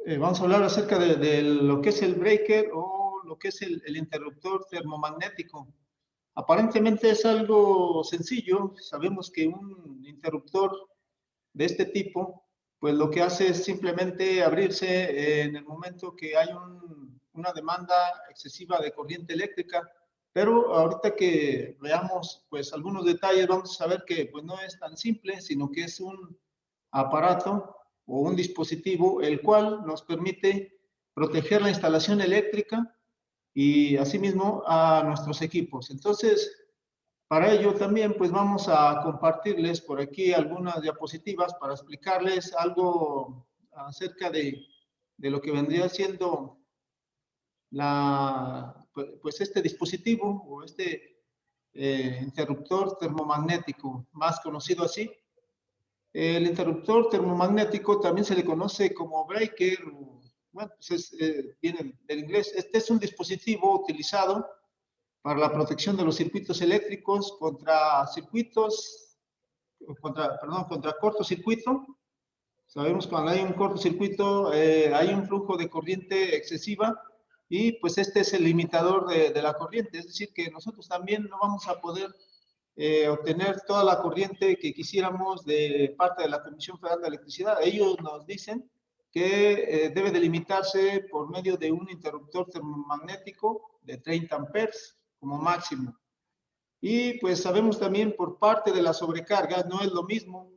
Vamos a hablar acerca de lo que es el breaker o lo que es el interruptor termomagnético. Aparentemente es algo sencillo. Sabemos que un interruptor de este tipo, pues lo que hace es simplemente abrirse en el momento que hay una demanda excesiva de corriente eléctrica. Pero ahorita que veamos pues algunos detalles, vamos a ver que pues no es tan simple, sino que es un aparato o un dispositivo el cual nos permite proteger la instalación eléctrica y asimismo a nuestros equipos. Entonces, para ello también pues vamos a compartirles por aquí algunas diapositivas para explicarles algo acerca de lo que vendría siendo pues este dispositivo o este interruptor termomagnético, más conocido así. El interruptor termomagnético también se le conoce como breaker, bueno, pues viene del inglés. Este es un dispositivo utilizado para la protección de los circuitos eléctricos contra cortocircuito. Sabemos que cuando hay un cortocircuito hay un flujo de corriente excesiva y pues este es el limitador de la corriente, es decir, que nosotros también no vamos a poder obtener toda la corriente que quisiéramos de parte de la Comisión Federal de Electricidad. Ellos nos dicen que debe delimitarse por medio de un interruptor termomagnético de 30 amperes como máximo. Y pues sabemos también por parte de la sobrecarga, no es lo mismo.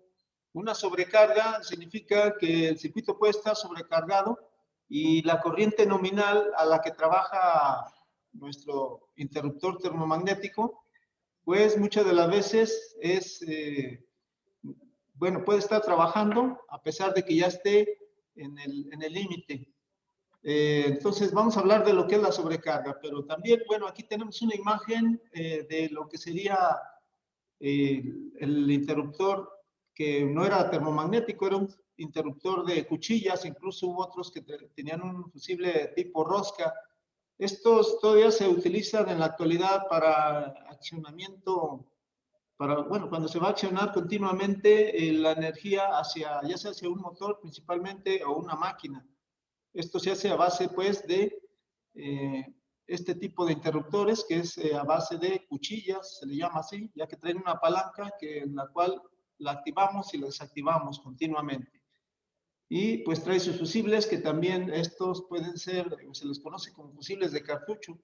Una sobrecarga significa que el circuito puede estar sobrecargado y la corriente nominal a la que trabaja nuestro interruptor termomagnético, pues muchas de las veces bueno, puede estar trabajando a pesar de que ya esté en el límite. Entonces vamos a hablar de lo que es la sobrecarga, pero también, bueno, aquí tenemos una imagen de lo que sería el interruptor que no era termomagnético, era un interruptor de cuchillas, incluso hubo otros que tenían un fusible tipo rosca. Estos todavía se utilizan en la actualidad para accionamiento, bueno, cuando se va a accionar continuamente la energía ya sea hacia un motor principalmente o una máquina. Esto se hace a base, pues, de eh, este tipo de interruptores, que es a base de cuchillas, se le llama así, ya que traen una palanca en la cual la activamos y la desactivamos continuamente. Y pues trae sus fusibles, que también estos pueden ser, se les conoce como fusibles de cartucho,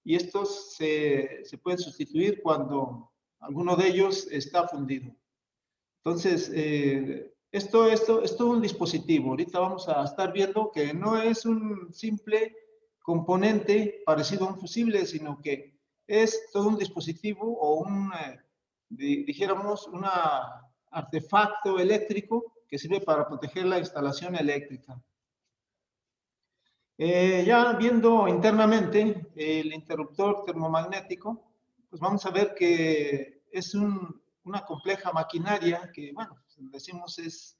y estos se pueden sustituir cuando alguno de ellos está fundido. Entonces, esto es todo un dispositivo. Ahorita vamos a estar viendo que no es un simple componente parecido a un fusible, sino que es todo un dispositivo o dijéramos, un artefacto eléctrico que sirve para proteger la instalación eléctrica. Ya viendo internamente el interruptor termomagnético, pues vamos a ver que es una compleja maquinaria que, bueno, decimos es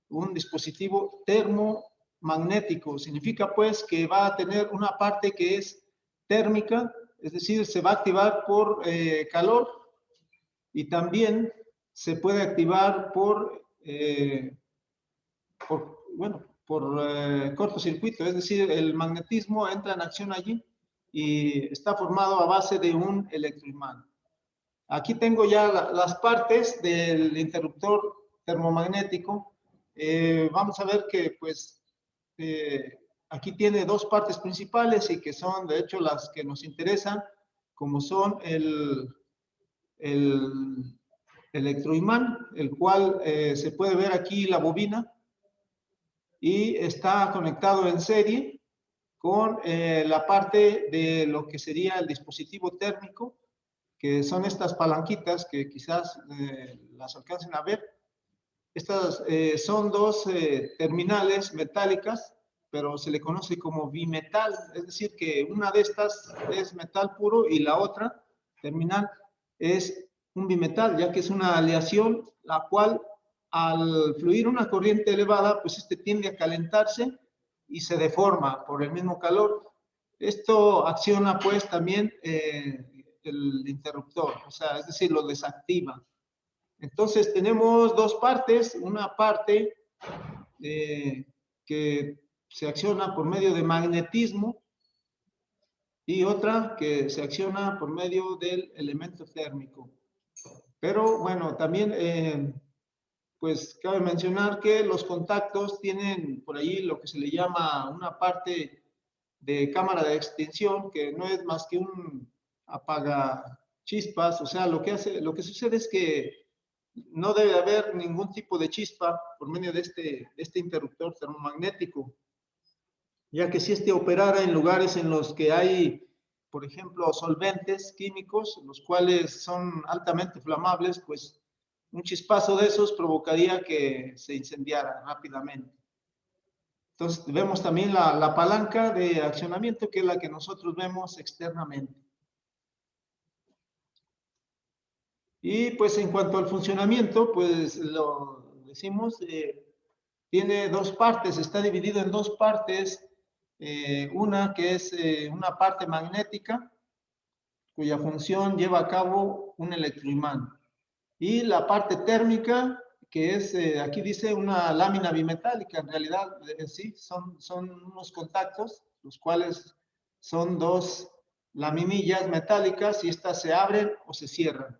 un dispositivo termomagnético. Significa pues que va a tener una parte que es térmica, es decir, se va a activar por calor y también se puede activar bueno, por cortocircuito, es decir, el magnetismo entra en acción allí y está formado a base de un electroimán. Aquí tengo ya las partes del interruptor termomagnético. Vamos a ver que pues aquí tiene dos partes principales y que son de hecho las que nos interesan, como son el electroimán, el cual se puede ver aquí la bobina, y está conectado en serie con la parte de lo que sería el dispositivo térmico, que son estas palanquitas que quizás las alcancen a ver. Estas son dos terminales metálicas, pero se le conoce como bimetal, es decir, que una de estas es metal puro y la otra terminal es un bimetal, ya que es una aleación, la cual al fluir una corriente elevada, pues este tiende a calentarse y se deforma por el mismo calor. Esto acciona pues también el interruptor, o sea, es decir, lo desactiva. Entonces tenemos dos partes, una parte que se acciona por medio de magnetismo y otra que se acciona por medio del elemento térmico. Pero bueno, también pues cabe mencionar que los contactos tienen por ahí lo que se le llama una parte de cámara de extinción, que no es más que un apagachispas. O sea, lo que sucede es que no debe haber ningún tipo de chispa por medio de este interruptor termomagnético, ya que si este operara en lugares en los que hay, por ejemplo, solventes químicos, los cuales son altamente inflamables, pues un chispazo de esos provocaría que se incendiara rápidamente. Entonces vemos también la palanca de accionamiento, que es la que nosotros vemos externamente. Y pues en cuanto al funcionamiento, pues lo decimos, tiene dos partes, está dividido en dos partes. Una que es una parte magnética, cuya función lleva a cabo un electroimán. Y la parte térmica, que es, aquí dice una lámina bimetálica. En realidad, sí, son unos contactos, los cuales son dos laminillas metálicas y estas se abren o se cierran.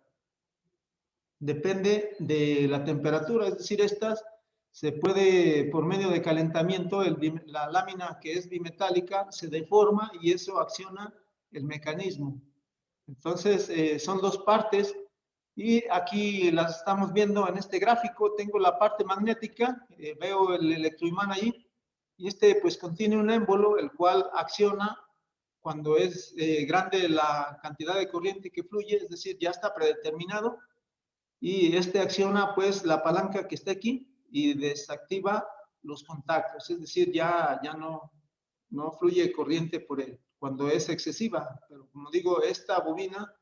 Depende de la temperatura, es decir, estas se puede, por medio de calentamiento, la lámina que es bimetálica se deforma y eso acciona el mecanismo. Entonces, son dos partes y aquí las estamos viendo en este gráfico. Tengo la parte magnética, veo el electroimán ahí, y este pues contiene un émbolo, el cual acciona cuando es grande la cantidad de corriente que fluye, es decir, ya está predeterminado, y este acciona pues la palanca que está aquí y desactiva los contactos, es decir, ya no fluye corriente por él cuando es excesiva. Pero como digo, esta bobina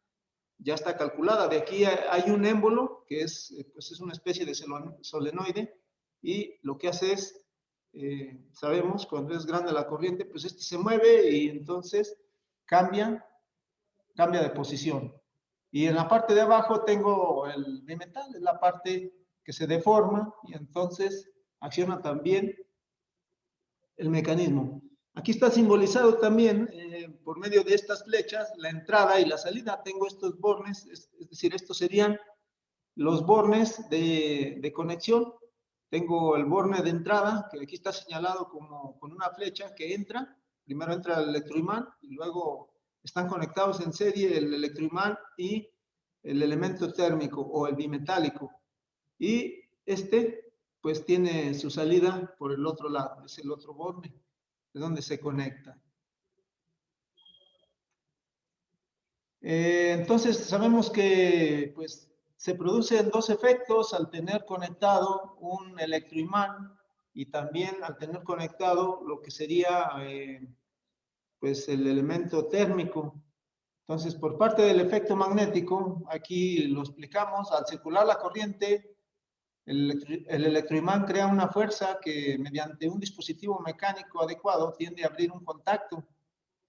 ya está calculada. De aquí hay un émbolo que es, pues es una especie de solenoide, y lo que hace es, sabemos, cuando es grande la corriente, pues este se mueve y entonces cambia de posición. Y en la parte de abajo tengo el bimetal, es la parte que se deforma y entonces acciona también el mecanismo. Aquí está simbolizado también por medio de estas flechas la entrada y la salida. Tengo estos bornes, es decir, estos serían los bornes de conexión. Tengo el borne de entrada, que aquí está señalado como con una flecha que entra. Primero entra el electroimán y luego están conectados en serie el electroimán y el elemento térmico o el bimetálico. Y este pues tiene su salida por el otro lado, es el otro borne de donde se conecta. Entonces sabemos que pues se producen dos efectos al tener conectado un electroimán y también al tener conectado lo que sería pues el elemento térmico. Entonces, por parte del efecto magnético, aquí lo explicamos: al circular la corriente, el electroimán crea una fuerza que mediante un dispositivo mecánico adecuado tiende a abrir un contacto.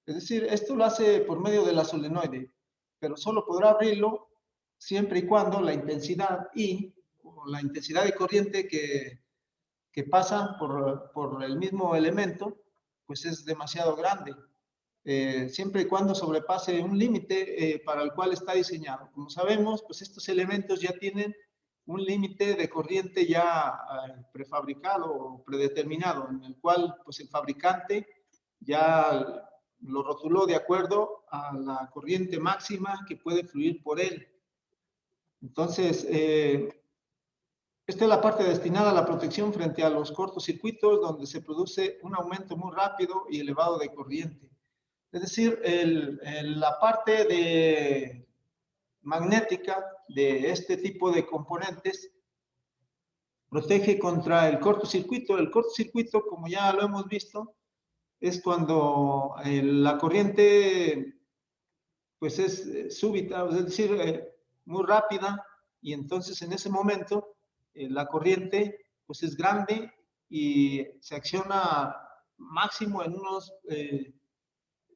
Es decir, esto lo hace por medio de la solenoide, pero solo podrá abrirlo siempre y cuando la intensidad I, o la intensidad de corriente que pasa por el mismo elemento, pues es demasiado grande. Siempre y cuando sobrepase un límite para el cual está diseñado. Como sabemos, pues estos elementos ya tienen un límite de corriente ya prefabricado o predeterminado, en el cual pues el fabricante ya lo rotuló de acuerdo a la corriente máxima que puede fluir por él. Entonces, esta es la parte destinada a la protección frente a los cortocircuitos, donde se produce un aumento muy rápido y elevado de corriente. Es decir, la parte magnética de este tipo de componentes protege contra el cortocircuito. El cortocircuito, como ya lo hemos visto, es cuando la corriente pues es súbita, es decir, muy rápida, y entonces en ese momento la corriente pues es grande y se acciona máximo en unos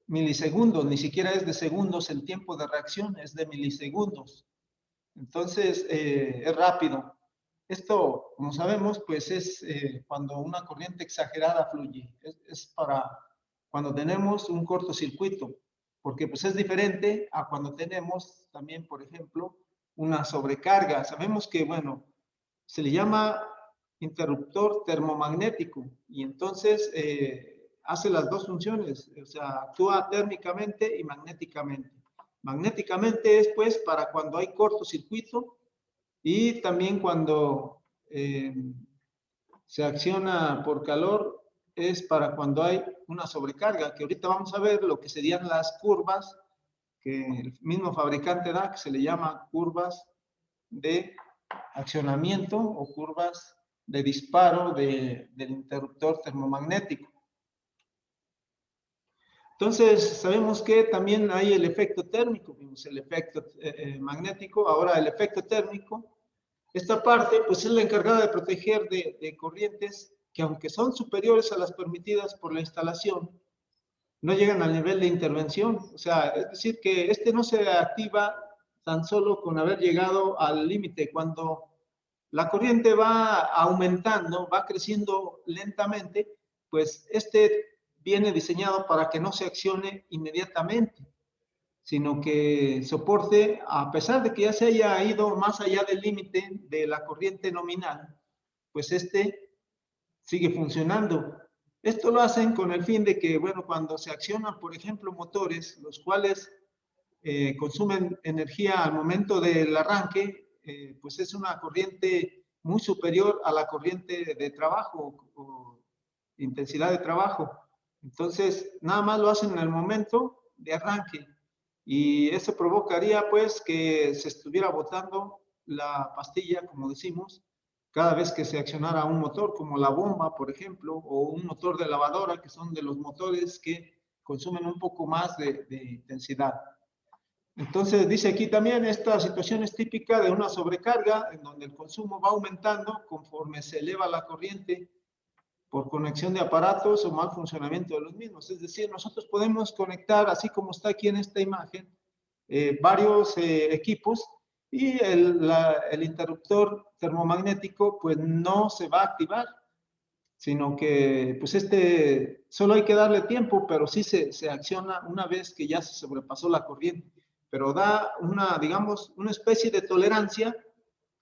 milisegundos, ni siquiera es de segundos el tiempo de reacción, es de milisegundos. Entonces, es rápido. Esto, como sabemos, pues es cuando una corriente exagerada fluye. Es para cuando tenemos un cortocircuito, porque pues es diferente a cuando tenemos también, por ejemplo, una sobrecarga. Sabemos que, bueno, se le llama interruptor termomagnético y entonces hace las dos funciones, o sea, actúa térmicamente y magnéticamente. Magnéticamente es pues para cuando hay cortocircuito y también cuando se acciona por calor es para cuando hay una sobrecarga, que ahorita vamos a ver lo que serían las curvas que el mismo fabricante da, que se le llama curvas de accionamiento o curvas de disparo del interruptor termomagnético. Entonces, sabemos que también hay el efecto térmico, vimos el efecto magnético, ahora el efecto térmico. Esta parte, pues, es la encargada de proteger de corrientes que, aunque son superiores a las permitidas por la instalación, no llegan al nivel de intervención. O sea, es decir, que este no se activa tan solo con haber llegado al límite. Cuando la corriente va aumentando, va creciendo lentamente, pues este viene diseñado para que no se accione inmediatamente, sino que soporte, a pesar de que ya se haya ido más allá del límite de la corriente nominal, pues este sigue funcionando. Esto lo hacen con el fin de que, bueno, cuando se accionan, por ejemplo, motores, los cuales consumen energía al momento del arranque, pues es una corriente muy superior a la corriente de trabajo o intensidad de trabajo. Entonces, nada más lo hacen en el momento de arranque y eso provocaría pues que se estuviera botando la pastilla, como decimos, cada vez que se accionara un motor, como la bomba, por ejemplo, o un motor de lavadora, que son de los motores que consumen un poco más de intensidad. Entonces, dice aquí también, esta situación es típica de una sobrecarga, en donde el consumo va aumentando conforme se eleva la corriente por conexión de aparatos o mal funcionamiento de los mismos. Es decir, nosotros podemos conectar, así como está aquí en esta imagen, varios equipos y el interruptor termomagnético pues no se va a activar, sino que pues este solo hay que darle tiempo, pero sí se acciona una vez que ya se sobrepasó la corriente, pero da una, digamos, una especie de tolerancia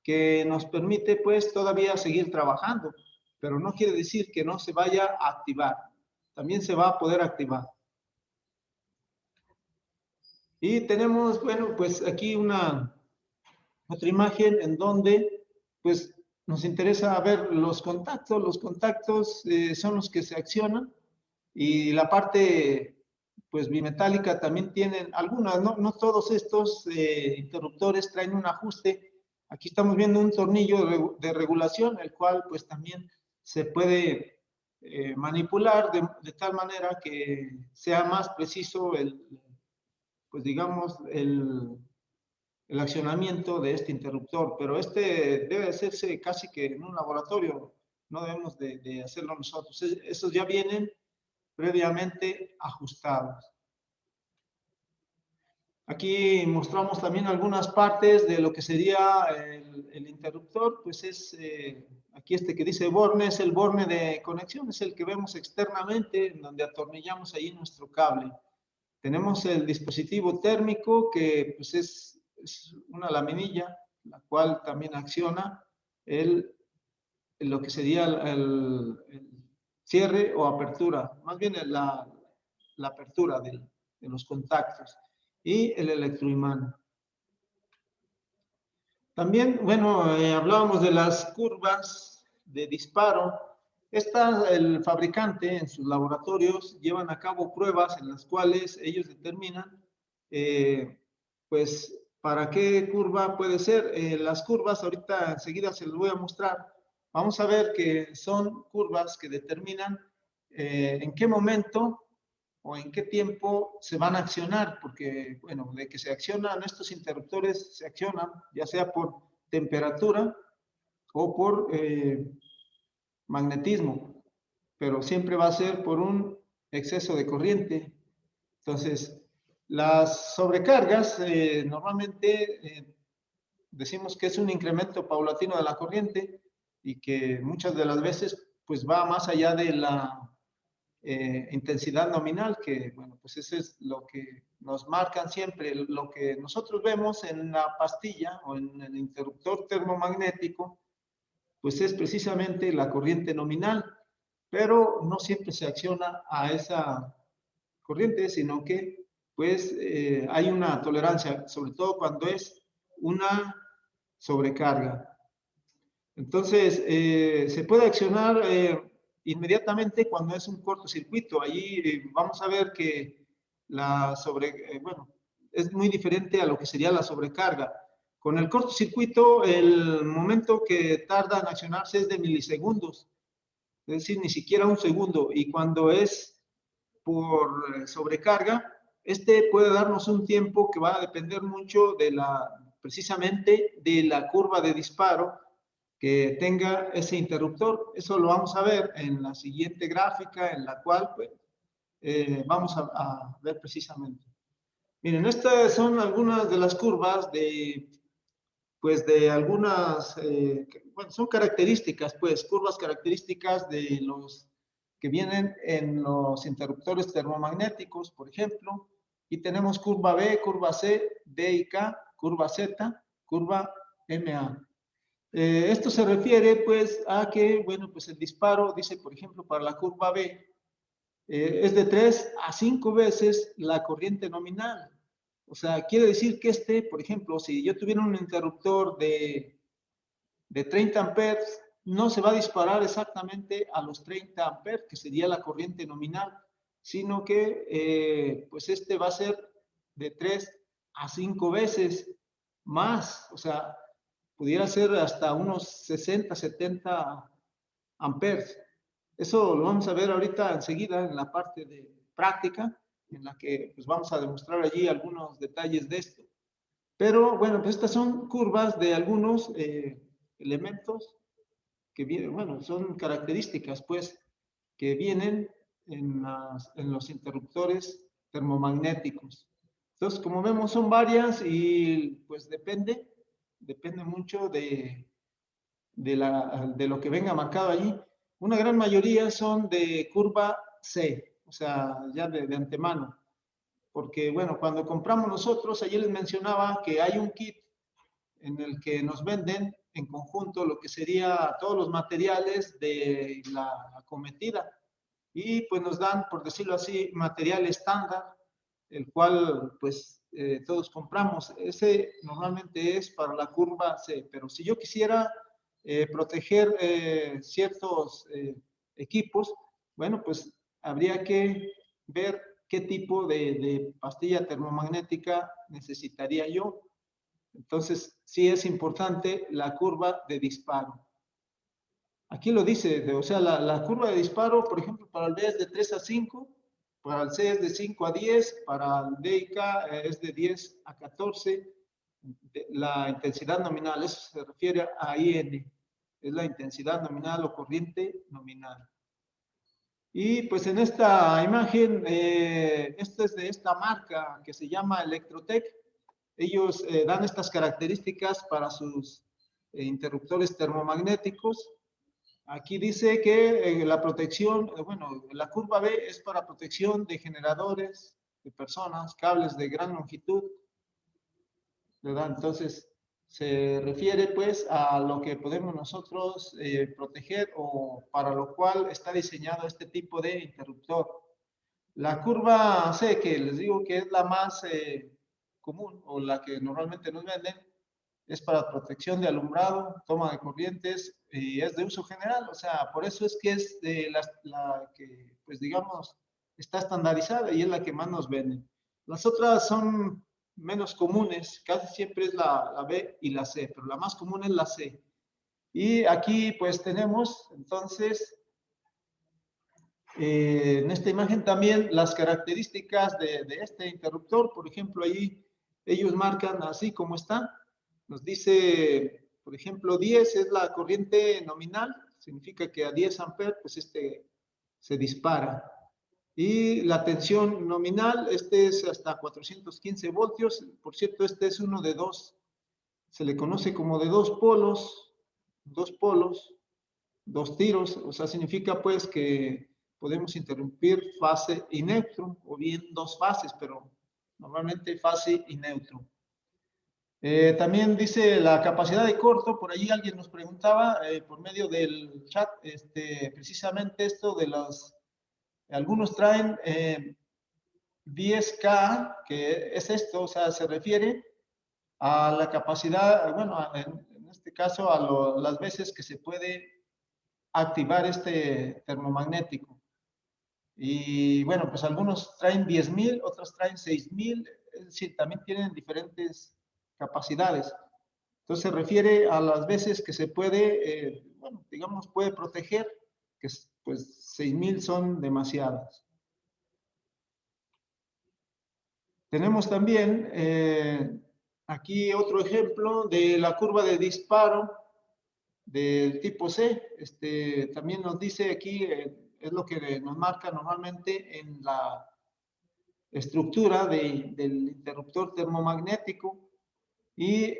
que nos permite pues todavía seguir trabajando, pero no quiere decir que no se vaya a activar, también se va a poder activar. Y tenemos, bueno, pues aquí otra imagen en donde pues nos interesa ver los contactos son los que se accionan y la parte pues bimetálica también tienen algunas, no todos estos interruptores traen un ajuste. Aquí estamos viendo un tornillo de regulación, el cual pues también se puede manipular de tal manera que sea más preciso pues digamos, el accionamiento de este interruptor, pero este debe hacerse casi que en un laboratorio, no debemos de hacerlo nosotros. Esos ya vienen previamente ajustados. Aquí mostramos también algunas partes de lo que sería el interruptor, pues es, aquí este que dice borne, es el borne de conexión, es el que vemos externamente, en donde atornillamos ahí nuestro cable. Tenemos el dispositivo térmico, que pues es una laminilla, la cual también acciona lo que sería el cierre o apertura, más bien la apertura de los contactos, y el electroimán. También, bueno, hablábamos de las curvas de disparo. El fabricante en sus laboratorios llevan a cabo pruebas en las cuales ellos determinan, pues, para qué curva puede ser. Las curvas, ahorita enseguida se las voy a mostrar. Vamos a ver que son curvas que determinan en qué momento o en qué tiempo se van a accionar, porque, bueno, de que se accionan estos interruptores, se accionan ya sea por temperatura o por magnetismo, pero siempre va a ser por un exceso de corriente. Entonces, las sobrecargas normalmente decimos que es un incremento paulatino de la corriente y que muchas de las veces pues va más allá de la intensidad nominal, que bueno, pues eso es lo que nos marcan siempre. Lo que nosotros vemos en la pastilla o en el interruptor termomagnético, pues es precisamente la corriente nominal, pero no siempre se acciona a esa corriente, sino que pues hay una tolerancia, sobre todo cuando es una sobrecarga. Entonces, se puede accionar inmediatamente cuando es un cortocircuito. Allí vamos a ver que bueno, es muy diferente a lo que sería la sobrecarga. Con el cortocircuito, el momento que tarda en accionarse es de milisegundos, es decir, ni siquiera un segundo. Y cuando es por sobrecarga, este puede darnos un tiempo que va a depender mucho precisamente de la curva de disparo que tenga ese interruptor. Eso lo vamos a ver en la siguiente gráfica, en la cual pues, vamos a ver precisamente. Miren, estas son algunas de las curvas pues de algunas, bueno, son características, pues, curvas características de los que vienen en los interruptores termomagnéticos, por ejemplo, y tenemos curva B, curva C, D y K, curva Z, curva MA. Esto se refiere pues a que, bueno, pues el disparo, dice por ejemplo para la curva B, es de 3 a 5 veces la corriente nominal. O sea, quiere decir que por ejemplo, si yo tuviera un interruptor de 30 amperes, no se va a disparar exactamente a los 30 amperes, que sería la corriente nominal, sino que pues va a ser de 3 a 5 veces más. O sea, pudiera ser hasta unos 60, 70 amperes. Eso lo vamos a ver ahorita enseguida en la parte de práctica, en la que pues, vamos a demostrar allí algunos detalles de esto. Pero bueno, pues estas son curvas de algunos elementos que vienen, bueno, son características pues que vienen en los interruptores termomagnéticos. Entonces, como vemos, son varias y pues depende mucho de lo que venga marcado allí. Una gran mayoría son de curva C, o sea, ya de antemano. Porque, bueno, cuando compramos nosotros, ayer les mencionaba que hay un kit en el que nos venden en conjunto lo que sería todos los materiales de la acometida. Y pues nos dan, por decirlo así, material estándar, el cual pues todos compramos. Ese normalmente es para la curva C, pero si yo quisiera proteger ciertos equipos, bueno, pues habría que ver qué tipo de pastilla termomagnética necesitaría yo. Entonces, sí es importante la curva de disparo. Aquí lo dice, o sea, la curva de disparo, por ejemplo, para el B es de 3 a 5, para el C es de 5 a 10, para el D y K es de 10 a 14. La intensidad nominal, eso se refiere a IN, es la intensidad nominal o corriente nominal. Y pues en esta imagen, esta es de esta marca que se llama Electrotech. Ellos dan estas características para sus interruptores termomagnéticos. Aquí dice que la protección, bueno, la curva B es para protección de generadores, de personas, cables de gran longitud, ¿verdad? Entonces, se refiere pues a lo que podemos nosotros proteger o para lo cual está diseñado este tipo de interruptor. La curva C, que les digo que es la más común o la que normalmente nos venden, es para protección de alumbrado, toma de corrientes y es de uso general. O sea, por eso es que es de la que, pues digamos, está estandarizada y es la que más nos venden. Las otras son menos comunes, casi siempre es la B y la C, pero la más común es la C. Y aquí pues tenemos entonces en esta imagen también las características de este interruptor. Por ejemplo, ahí ellos marcan así como está. Nos dice, por ejemplo, 10 es la corriente nominal, significa que a 10 amperes, pues se dispara. Y la tensión nominal, es hasta 415 voltios. Por cierto, este es uno de dos se le conoce como de dos polos, dos tiros, o sea, significa pues que podemos interrumpir fase y neutro, o bien dos fases, pero normalmente fase y neutro. También dice la capacidad de corto, por ahí alguien nos preguntaba por medio del chat, precisamente esto de algunos traen 10K, que es esto, o sea, se refiere a la capacidad, bueno, en este caso a las veces que se puede activar este termomagnético. Y bueno, pues algunos traen 10,000, otros traen 6,000, es decir, también tienen diferentes capacidades. Entonces se refiere a las veces que se puede, bueno, digamos, puede proteger, que pues 6,000 son demasiadas. Tenemos también aquí otro ejemplo de la curva de disparo del tipo C. También nos dice aquí, es lo que nos marca normalmente en la estructura del interruptor termomagnético. Y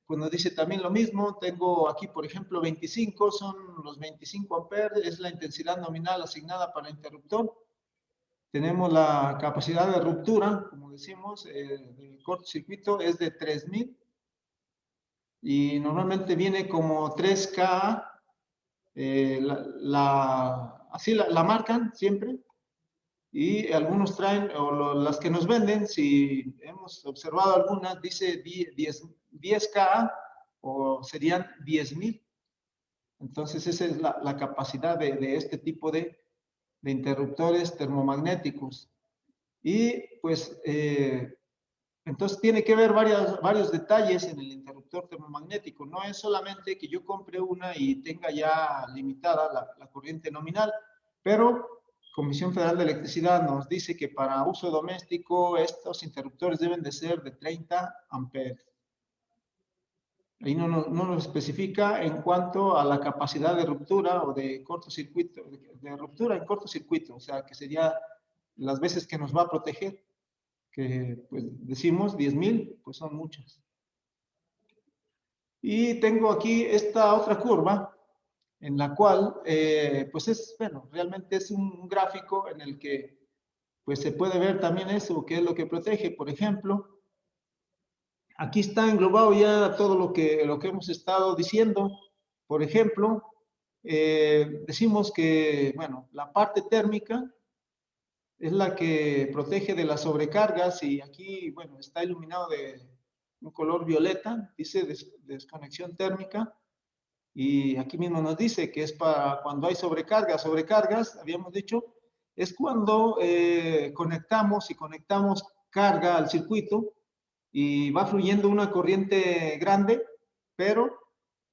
pues nos dice también lo mismo. Tengo aquí, por ejemplo, 25, son los 25 amperes, es la intensidad nominal asignada para el interruptor. Tenemos la capacidad de ruptura, como decimos, del cortocircuito es de 3,000 y normalmente viene como 3K, así la marcan siempre, y algunos traen, o las que nos venden, si hemos observado algunas, dice 10K o serían 10,000. Entonces esa es la capacidad de este tipo de interruptores termomagnéticos. Y pues entonces tiene que ver varios detalles en el interruptor termomagnético. No es solamente que yo compre una y tenga ya limitada la corriente nominal, pero Comisión Federal de Electricidad nos dice que para uso doméstico estos interruptores deben de ser de 30 amperes. Ahí no nos especifica en cuanto a la capacidad de ruptura o de cortocircuito, de ruptura en cortocircuito, o sea, que sería las veces que nos va a proteger, que pues decimos 10,000, pues son muchas. Y tengo aquí esta otra curva en la cual, pues bueno, realmente es un gráfico en el que pues se puede ver también eso, que es lo que protege. Por ejemplo, aquí está englobado ya todo lo que hemos estado diciendo. Por ejemplo, decimos que, bueno, la parte térmica es la que protege de las sobrecargas y aquí, bueno, está iluminado de un color violeta, dice desconexión térmica, y aquí mismo nos dice que es para cuando hay sobrecargas. Sobrecargas, habíamos dicho, es cuando conectamos carga al circuito y va fluyendo una corriente grande, pero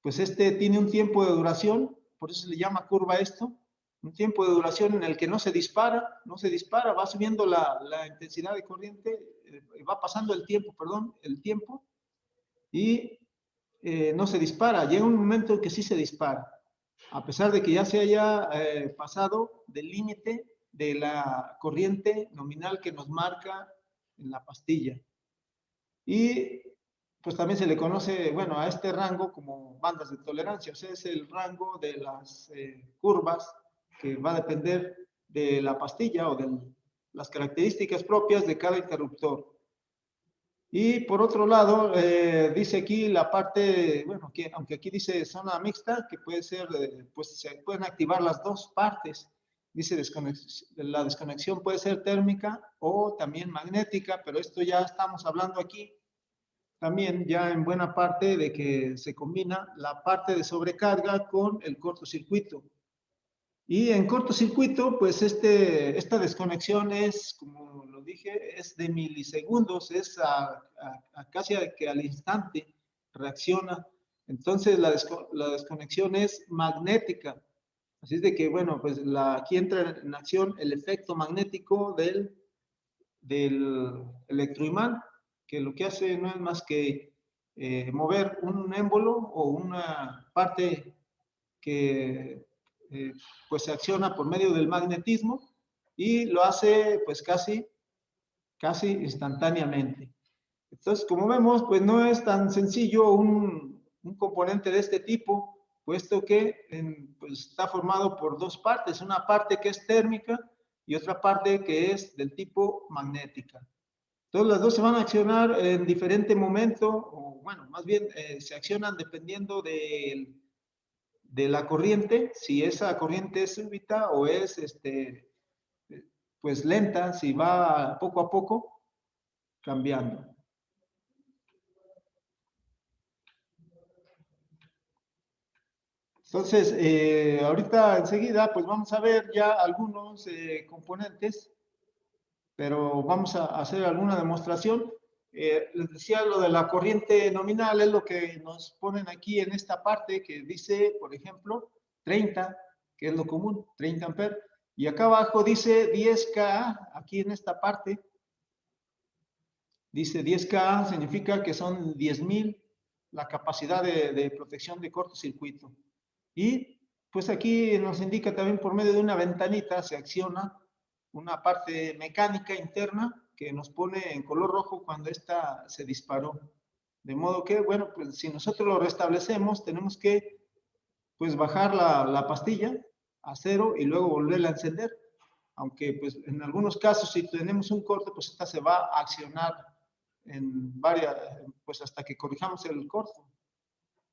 pues tiene un tiempo de duración, por eso se le llama curva esto, un tiempo de duración en el que no se dispara, va subiendo la intensidad de corriente, va pasando el tiempo, y no se dispara. Llega un momento en que sí se dispara, a pesar de que ya se haya pasado del límite de la corriente nominal que nos marca en la pastilla. Y pues también se le conoce, bueno, a este rango como bandas de tolerancia, o sea, es el rango de las curvas que va a depender de la pastilla o de las características propias de cada interruptor. Y por otro lado, dice aquí la parte, bueno, aunque aquí dice zona mixta, que puede ser, pues se pueden activar las dos partes. Dice la desconexión puede ser térmica o también magnética, pero esto ya estamos hablando aquí también ya en buena parte de que se combina la parte de sobrecarga con el cortocircuito. Y en cortocircuito, pues esta desconexión es, como lo dije, es de milisegundos, es casi que al instante reacciona. Entonces la desconexión es magnética. Así es de que, bueno, pues aquí entra en acción el efecto magnético del electroimán, que lo que hace no es más que mover un émbolo o una parte que pues se acciona por medio del magnetismo y lo hace pues casi instantáneamente. Entonces, como vemos, pues no es tan sencillo un componente de este tipo, puesto que pues, está formado por dos partes, una parte que es térmica y otra parte que es del tipo magnética. Entonces, las dos se van a accionar en diferente momento, o bueno, más bien se accionan dependiendo de la corriente, si esa corriente es súbita o es pues lenta, si va poco a poco cambiando. Entonces, ahorita enseguida, pues vamos a ver ya algunos componentes, pero vamos a hacer alguna demostración. Les decía lo de la corriente nominal, es lo que nos ponen aquí en esta parte que dice, por ejemplo, 30, que es lo común, 30 amperes. Y acá abajo dice 10K, aquí en esta parte, dice 10K, significa que son 10,000 la capacidad de protección de cortocircuito. Y pues aquí nos indica también por medio de una ventanita se acciona una parte mecánica interna que nos pone en color rojo cuando esta se disparó. De modo que, bueno, pues si nosotros lo restablecemos, tenemos que pues bajar la pastilla a 0 y luego volverla a encender. Aunque pues en algunos casos si tenemos un corte, pues esta se va a accionar en varias, pues hasta que corrijamos el corte.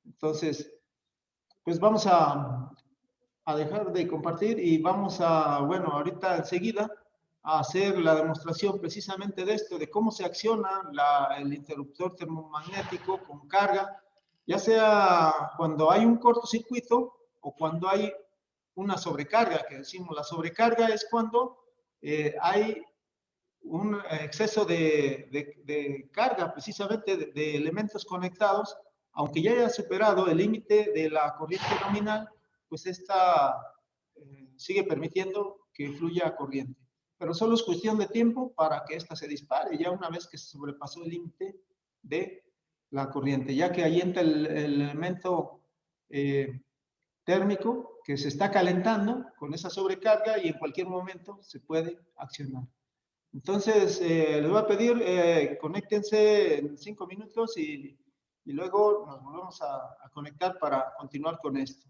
Entonces, pues vamos a dejar de compartir y vamos a, bueno, ahorita enseguida a hacer la demostración precisamente de esto, de cómo se acciona el interruptor termomagnético con carga, ya sea cuando hay un cortocircuito o cuando hay una sobrecarga, que decimos la sobrecarga es cuando hay un exceso de carga, precisamente de elementos conectados, aunque ya haya superado el límite de la corriente nominal, pues esta sigue permitiendo que fluya corriente. Pero solo es cuestión de tiempo para que esta se dispare, ya una vez que se sobrepasó el límite de la corriente, ya que ahí entra el elemento térmico que se está calentando con esa sobrecarga y en cualquier momento se puede accionar. Entonces, les voy a pedir, conéctense en 5 minutos y luego nos volvemos a conectar para continuar con esto.